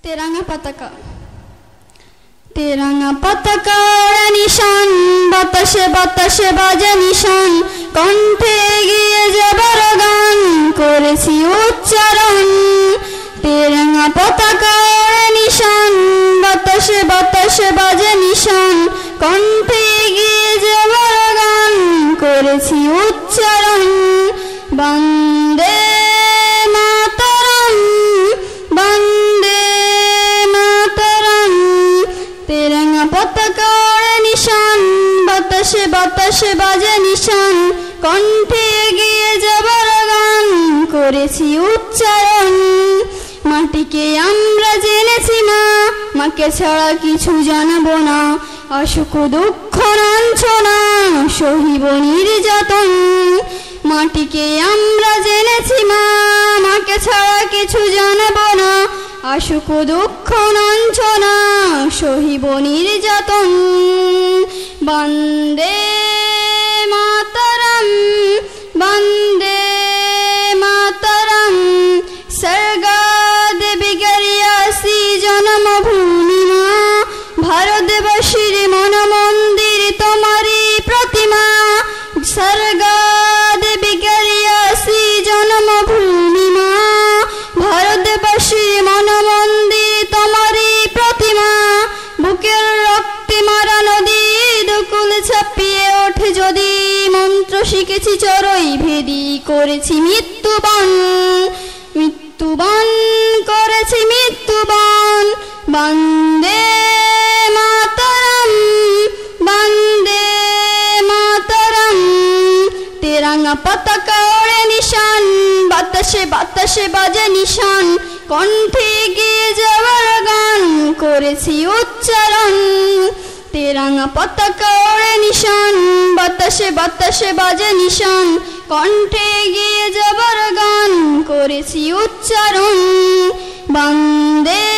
তেরাঙ্গা পতাকা তেরাঙ্গা পতাকা নিশান বাতাসে বাতাসে বাজে নিশান কণ্ঠে এগিয়ে যাবার গান করেছি উচ্চারণ তেরাঙ্গা পতাকা নিশান বাতাসে বাতাসে বাজে নিশান কণ্ঠে এগিয়ে যাবার গান করেছি উচ্চারণ বন্দে মাতরম বন্দে মাতরম তেরঙ্গা পতাকা নিশান বাতাসে বাতাসে বাজে নিশান কণ্ঠে এগিয়ে যাবার গান করেছি উচ্চারণ মাটিকে আমরা জেনেছি মা মাকে ছাড়া কিছু জানবো না অসুখ দুঃখ লাঞ্ছনা সহিব নির্যাতন মাটিকে আমরা জেনেছি মা মাকে ছাড়া কিছু জানবো না অসুখ দুঃখ লাঞ্ছনা সহিব নির্যাতন বন্দে মাতরম বন্দে মাতরম সর্গা দেবী গরিয়াসি জন্মভূমি মা ভারতবর্ষের মন মন্দির তোমারই প্রতিমা সর্গা দেবী গরিয়াসি জন্মভূমি মা ভারতবর্ষের মন মন্দির তোমারই প্রতিমা বুকের রক্তে মারা নদী দুকুল ছাপিয়ে ওঠে যদি মন্ত্র শিখেছি চরই ভেদি করেছি মৃত্যুবান মৃত্যুবান করেছি মৃত্যুবান বন্দে মাতরম বন্দে মাতরম তেরঙ্গা পতাকা ওড়ে নিশান বাতাসে বাতাসে বাজে নিশান কণ্ঠে গিয়ে যাওয়ার গান করেছি উচ্চারণ তেরঙ্গা পতাকা ওড়ে নিশান বাতাসে বাতাসে বাজে নিশান কণ্ঠে গিয়ে যাবার গান করেছি উচ্চারণ বন্দে